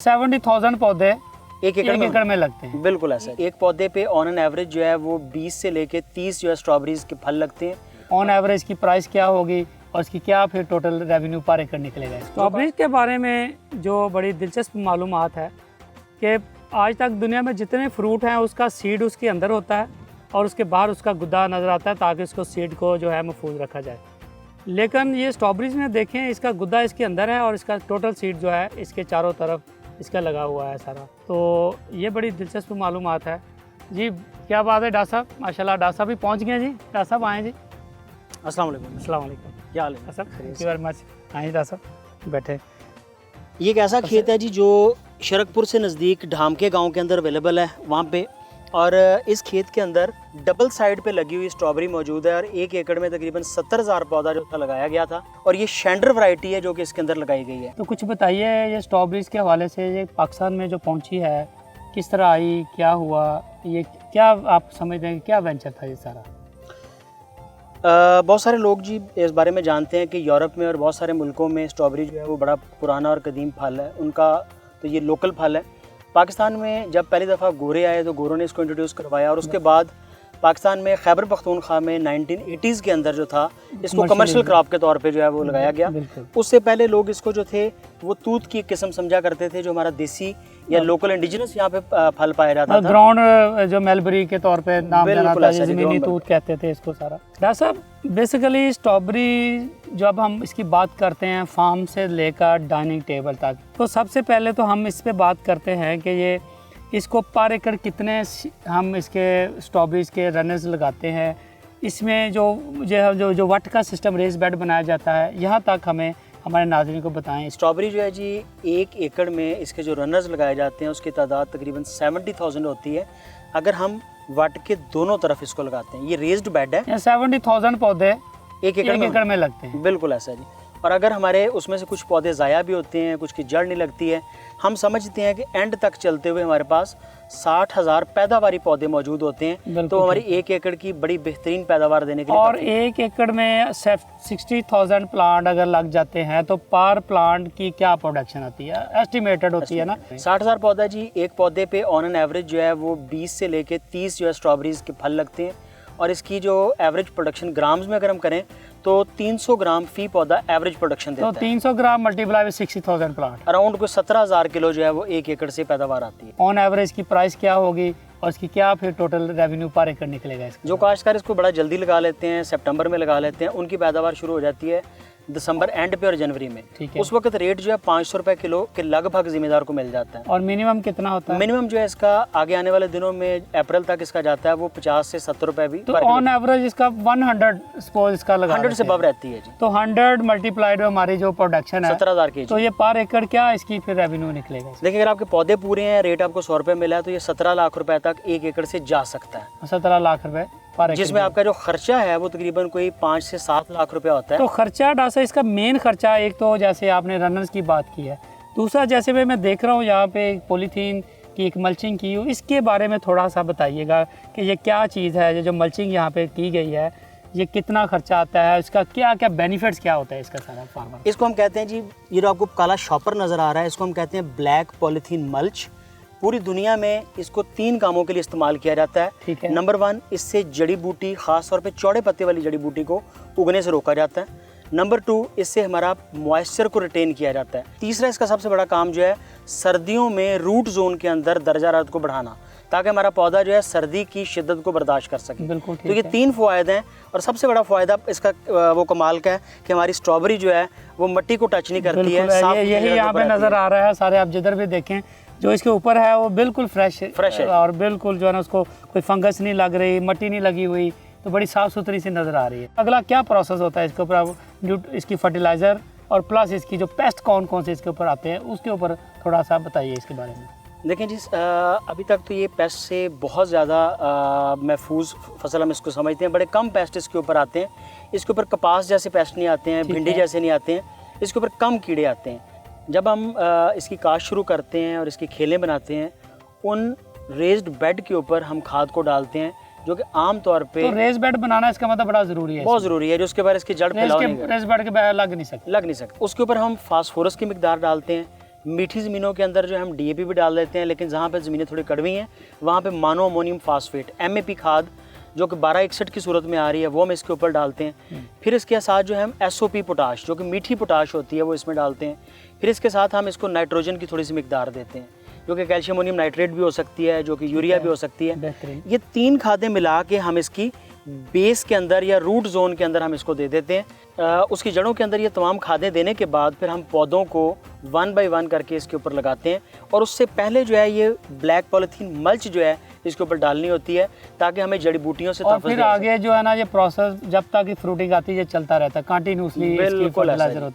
70,000 पौधे एक एकड़ में लगते हैं। बिल्कुल ऐसा। एक पौधे पे ऑन एन एवरेज जो है वो 20 से लेके 30 जो है स्ट्रॉबेरीज के फल लगते हैं। ऑन एवरेज की प्राइस क्या होगी और इसकी क्या फिर टोटल रेवेन्यू पर एकड़ निकलेगा? स्ट्रॉबेरीज के बारे में जो बड़ी दिलचस्प मालूमात है कि आज तक दुनिया में जितने फ्रूट हैं उसका सीड उसके अंदर होता है और उसके बाहर उसका गुद्दा नज़र आता है ताकि उसको सीड को जो है महफूज रखा जाए। लेकिन ये स्ट्रॉबेरीज में देखें, इसका गुद्दा इसके अंदर है और इसका टोटल सीड जो है इसके चारों तरफ इसका लगा हुआ है सारा। तो ये बड़ी दिलचस्प मालूमात है जी। क्या बात है डॉक्टर साहब, माशाल्लाह डॉक्टर साहब भी पहुँच गए जी। डॉक्टर साहब आएँ जी। अस्सलाम वालेकुम। अस्सलाम वालेकुम। क्या हाल है डॉक्टर साहब? Thank you very much. आइए डॉक्टर साहब बैठे। ये एक ऐसा खेत है जी जो शरकपुर से नज़दीक ढामके गांव के अंदर अवेलेबल है वहाँ पे, और इस खेत के अंदर डबल साइड पे लगी हुई स्ट्रॉबेरी मौजूद है और एक एकड़ में तकरीबन 70,000 पौधा जो था लगाया गया था, और ये शेंडर वैरायटी है जो कि इसके अंदर लगाई गई है। तो कुछ बताइए ये स्ट्रॉबेरीज के हवाले से, ये पाकिस्तान में जो पहुंची है किस तरह आई, क्या हुआ, ये क्या आप समझते हैं क्या वेंचर था ये सारा? बहुत सारे लोग जी इस बारे में जानते हैं कि यूरोप में और बहुत सारे मुल्कों में स्ट्रॉबेरी जो है वो बड़ा पुराना और कदीम फल है उनका, तो ये लोकल फल है। पाकिस्तान में जब पहली दफ़ा गोरे आए तो गोरों ने इसको इंट्रोड्यूस करवाया, और उसके बाद पाकिस्तान में खैबर पख्तूनख्वा में 1980s के अंदर जो था इसको कमर्शियल क्रॉप के तौर पे जो है वो लगाया गया। उससे पहले लोग इसको जो थे वो तूत की किस्म समझा करते थे, जो हमारा देसी या लोकल इंडिजिनस यहाँ पे फल पाया जाता था। ग्राउंड जो मेलबरी के तौर पे नाम जाना था, ज़मीनी तूत कहते थे इसको सारा। डॉक्टर साहब बेसिकली स्ट्रॉबेरी जब हम इसकी बात करते हैं फार्म से लेकर डाइनिंग टेबल तक, तो सबसे पहले तो हम इस पे बात करते हैं कि ये इसको पर एकड़ कितने हम इसके स्ट्रॉबेरीज के रनर्स लगाते हैं, इसमें जो वट का सिस्टम रेस बेड बनाया जाता है, यहाँ तक हमें हमारे नाज़रीन को बताएं। स्ट्रॉबेरी जो है जी एक एकड़ में इसके जो रनर्स लगाए जाते हैं उसकी तादाद तकरीबन 70,000 होती है अगर हम वट के दोनों तरफ इसको लगाते हैं। ये रेस्ड बेड है। 70,000 पौधे एक एकड़ में लगते हैं। बिल्कुल ऐसा जी। और अगर हमारे उसमें से कुछ पौधे ज़ाया भी होते हैं, कुछ की जड़ नहीं लगती है, हम समझते हैं कि एंड तक चलते हुए हमारे पास 60,000 पैदावारी पौधे मौजूद होते हैं, तो हमारी एक एकड़ की बड़ी बेहतरीन पैदावार देने के लिए। और एक एकड़ में 60,000 प्लांट अगर लग जाते हैं तो पर प्लांट की क्या प्रोडक्शन आती है, एस्टिमेटेड होती है ना? 60,000 पौधा जी, एक पौधे पे ऑन एन एवरेज जो है वो 20 से लेके 30 जो है स्ट्रॉबेरीज के फल लगते हैं, और इसकी जो एवरेज प्रोडक्शन ग्राम्स में अगर हम करें तो 300 ग्राम फी पौधा एवरेज प्रोडक्शन देता है। तो 300 gram multiply with 60,000 plant, around कोई 17,000 किलो जो है वो एक एकड़ से पैदावार आती है। ऑन एवरेज की प्राइस क्या होगी और इसकी क्या फिर टोटल रेवेन्यू पर एकड़ निकलेगा इसका? जो काश्तकार इसको बड़ा जल्दी लगा लेते हैं, सितंबर में लगा लेते हैं, उनकी पैदावार शुरू हो जाती है दिसंबर एंड पे और जनवरी में। उस वक्त रेट जो है 500 रुपए किलो के लगभग जिम्मेदार को मिल जाता है। और मिनिमम कितना होता है? मिनिमम जो है इसका आगे आने वाले दिनों में अप्रैल तक इसका जाता है वो 50 से 70 रुपए भी। तो ऑन एवरेज इसका 100 सपोज इसका लगा 100 से above रहती है जी। तो 100 मल्टीप्लाइड हमारी जो प्रोडक्शन है 17,000 के। तो ये पर एकड़ क्या इसकी फिर रेवेन्यू निकलेगा? देखिए अगर आपके पौधे पूरे हैं, रेट आपको 100 रुपए मिला है, तो ये 17 लाख रुपए तक एक एकड़ से जा सकता है। 17 लाख रुपए पर एकड़, जिसमें आपका जो खर्चा है वो तकरीबन कोई 5 से 7 लाख रुपया होता है। तो खर्चा डासा इसका मेन खर्चा, एक तो जैसे आपने रनर्स की बात की है, दूसरा जैसे मैं देख रहा हूँ यहाँ पे एक पॉलीथीन की एक मल्चिंग की, इसके बारे में थोड़ा सा बताइएगा कि ये क्या चीज़ है, ये जो मल्चिंग यहाँ पे की गई है ये कितना खर्चा आता है, इसका क्या क्या बेनिफिट्स क्या होता है इसका सारा फार्मर? इसको हम कहते हैं जी, ये जो आपको काला शॉपर नज़र आ रहा है इसको हम कहते हैं ब्लैक पॉलीथीन मल्च। पूरी दुनिया में इसको 3 कामों के लिए इस्तेमाल किया जाता है। ठीक है। नंबर 1, इससे जड़ी बूटी, खास तौर पे चौड़े पत्ते वाली जड़ी बूटी को उगने से रोका जाता है। नंबर 2, इससे हमारा मॉइस्चर को रिटेन किया जाता है। तीसरा इसका सबसे बड़ा काम जो है सर्दियों में रूट जोन के अंदर दर्जा हरारत को बढ़ाना, ताकि हमारा पौधा जो है सर्दी की शिद्दत को बर्दाश्त कर सके। बिल्कुल। तो ये 3 फ़ायदे हैं, और सबसे बड़ा फ़ायदा इसका वो कमाल का है कि हमारी स्ट्रॉबेरी जो है वो मिट्टी को टच नहीं करती है। यही यहाँ पे नज़र आ रहा है सारे, आप जिधर भी देखें जो इसके ऊपर है वो बिल्कुल फ्रेश है और बिल्कुल जो है ना उसको कोई फंगस नहीं लग रही, मट्टी नहीं लगी हुई, तो बड़ी साफ़ सुथरी सी नज़र आ रही है। अगला क्या प्रोसेस होता है इसके ऊपर, जो इसकी फर्टिलाइज़र और प्लस इसकी जो पेस्ट कौन कौन से इसके ऊपर आते हैं उसके ऊपर थोड़ा सा बताइए इसके बारे में। देखें जी, अभी तक तो ये पेस्ट से बहुत ज़्यादा महफूज फसल हम इसको समझते हैं। बड़े कम पेस्ट इसके ऊपर आते हैं। इसके ऊपर कपास जैसे पेस्ट नहीं आते हैं, भिंडी जैसे नहीं आते हैं, इसके ऊपर कम कीड़े आते हैं। जब हम इसकी काश्त शुरू करते हैं और इसकी खेलें बनाते हैं, उन रेज्ड बेड के ऊपर हम खाद को डालते हैं, जो कि आम तौर पे तो रेज बेड बनाना इसका मतलब बड़ा ज़रूरी है, बहुत ज़रूरी है, जो उसके बाद इसकी जड़ फैलाव नहीं रेज बेड के लग नहीं सकते। उसके ऊपर हम फास्फोरस की मिकदार डालते हैं, मीठी ज़मीनों के अंदर जो है हम DAP भी डाल देते हैं, लेकिन जहाँ पे ज़मीनें थोड़ी कड़वी हैं वहाँ पे मोनो अमोनियम फास्फेट MAP खाद जो कि 1261 की सूरत में आ रही है वो हम इसके ऊपर डालते हैं। फिर इसके साथ जो है हम SOP पोटाश जो कि मीठी पोटाश होती है वो इसमें डालते हैं। फिर इसके साथ हम इसको नाइट्रोजन की थोड़ी सी मिकदार देते हैं जो कि कैल्शियम अमोनियम नाइट्रेट भी हो सकती है, जो कि यूरिया भी हो सकती है। बेहतरीन। ये 3 खादें मिला के हम इसकी बेस के अंदर या रूट जोन के अंदर हम इसको दे देते हैं। उसकी जड़ों के अंदर ये तमाम खादें देने के बाद फिर हम पौधों को 1 बाय 1 करके इसके ऊपर लगाते हैं, और उससे पहले जो है ये ब्लैक पॉलीथीन मल्च जो है इसके ऊपर डालनी होती है ताकि हमें जड़ी बूटियों से और फिर आगे जो है ना ये प्रोसेस जब तक फ्रूटिंग आती है ये चलता रहता है कंटिन्यूसली, बिल्कुल फर्टिलाइजर होता